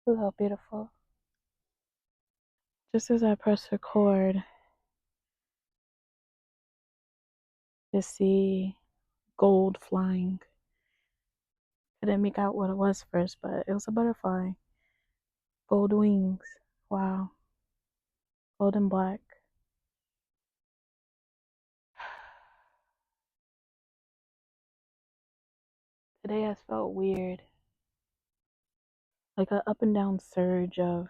So beautiful. Just as I press record, to see gold flying. I didn't make out what it was first, but it was a butterfly. Gold wings. Wow. Gold and black. Today has felt weird. Like an up and down surge of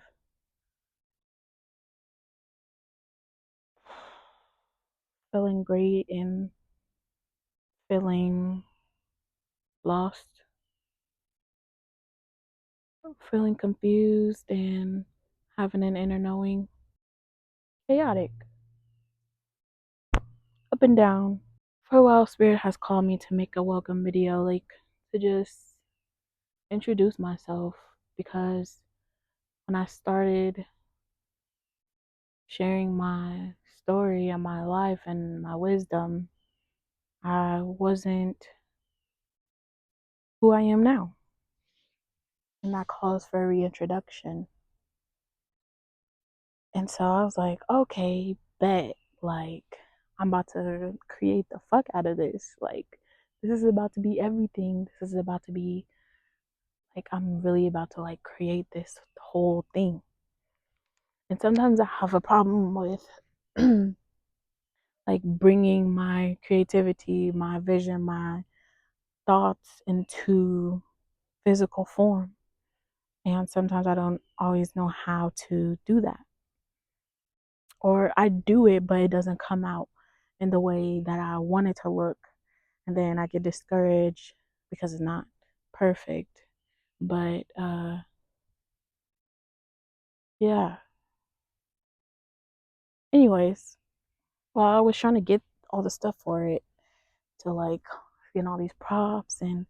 feeling great and feeling lost, feeling confused and having an inner knowing. Chaotic. Up and down. For a while, Spirit has called me to make a welcome video, like to just introduce myself, because when I started sharing my story and my life and my wisdom, I wasn't who I am now. And that calls for a reintroduction. And so I was like, okay, bet. Like, I'm about to create the fuck out of this. Like, this is about to be everything. This is about to be, like, I'm really about to, like, create this whole thing. And sometimes I have a problem with, like, bringing my creativity, my vision, my thoughts into physical form. And sometimes I don't always know how to do that. Or I do it, but it doesn't come out in the way that I want it to look. And then I get discouraged because it's not perfect. But yeah. Anyways, while I was trying to get all the stuff for it, to like get all these props and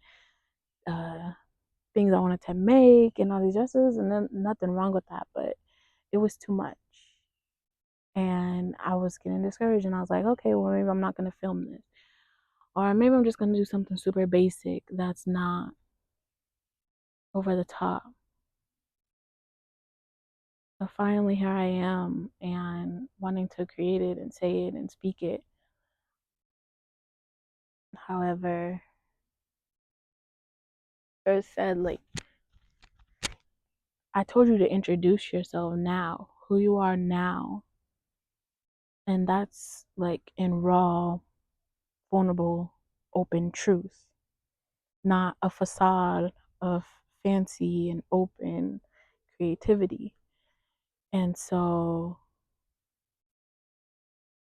uh things I wanted to make and all these dresses, and then nothing wrong with that, but it was too much. And I was getting discouraged, and I was like, okay, well, maybe I'm not going to film this. Or maybe I'm just going to do something super basic that's not over the top. But finally, here I am, and wanting to create it and say it and speak it. However, first said, like, I told you to introduce yourself now, who you are now. And that's like in raw, vulnerable, open truth, not a facade of fancy and open creativity. And so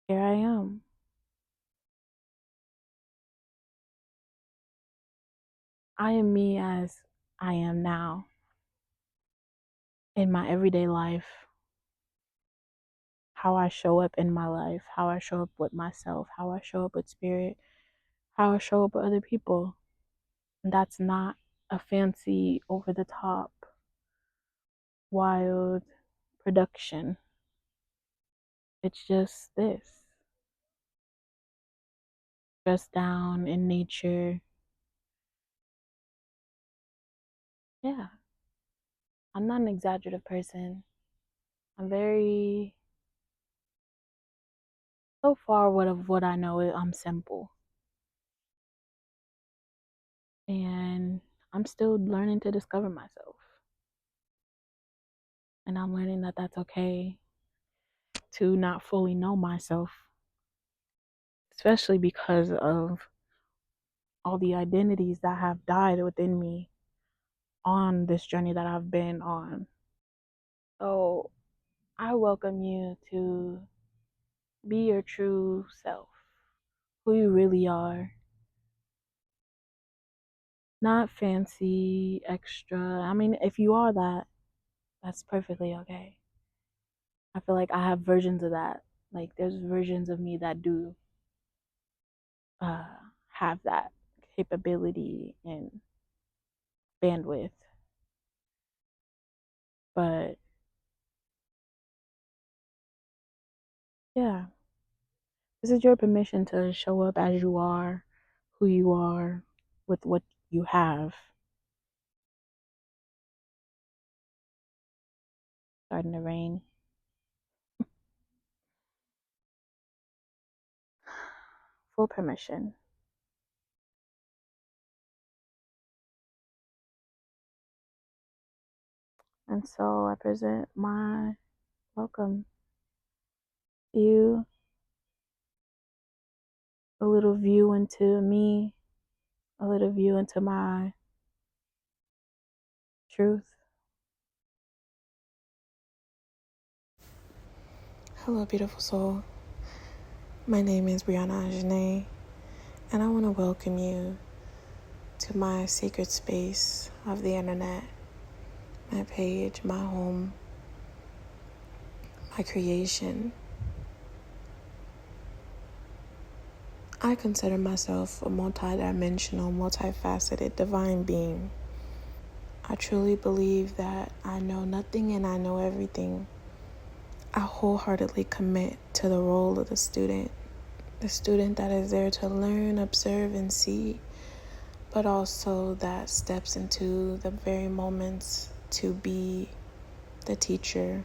here I am. I am me as I am now in my everyday life, how I show up in my life, how I show up with myself, how I show up with spirit, how I show up with other people. And that's not a fancy, over the top, wild production. It's just this. Just down in nature. Yeah. I'm not an exaggerative person. I'm very, so far what I know, I'm simple. And I'm still learning to discover myself. And I'm learning that that's okay to not fully know myself, especially because of all the identities that have died within me on this journey that I've been on. So I welcome you to be your true self, who you really are. Not fancy, extra. I mean, if you are that, that's perfectly okay. I feel like I have versions of that. Like, there's versions of me that do uh, have that capability and bandwidth. But yeah, this is your permission to show up as you are, who you are, with what you have. starting to rain. Full permission. And so I present my welcome to you, a little view into me, a little view into my truth. Hello, beautiful soul. My name is Brianna Ajane, and I want to welcome you to my sacred space of the internet, my page, my home, my creation. I consider myself a multidimensional, multifaceted divine being. I truly believe that I know nothing and I know everything. I wholeheartedly commit to the role of the student that is there to learn, observe, and see, but also that steps into the very moments to be the teacher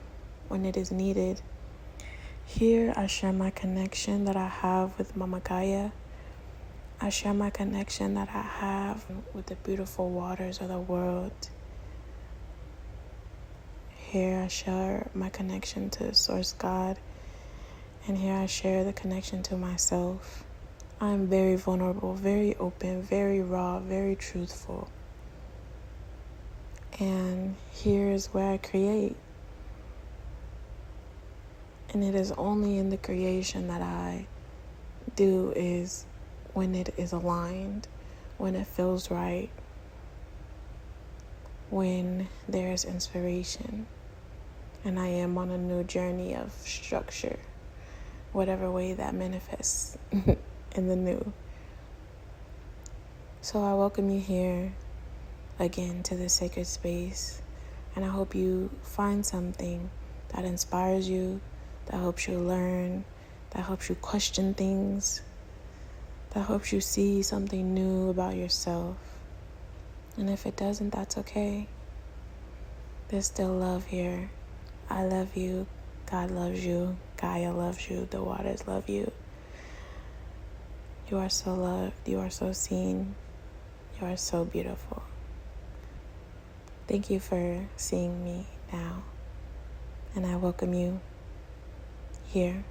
when it is needed. Here, I share my connection that I have with Mama Gaia. I share my connection that I have with the beautiful waters of the world. Here, I share my connection to Source God. And here I share the connection to myself. I'm very vulnerable, very open, very raw, very truthful. And here is where I create. And it is only in the creation that I do is when it is aligned, when it feels right, when there is inspiration, and I am on a new journey of structure, whatever way that manifests in the new. So I welcome you here again to this sacred space, and I hope you find something that inspires you, that helps you learn, that helps you question things, that helps you see something new about yourself. And if it doesn't, that's okay. There's still love here. I love you. God loves you. Gaia loves you. The waters love you. You are so loved. You are so seen. You are so beautiful. Thank you for seeing me now. And I welcome you here.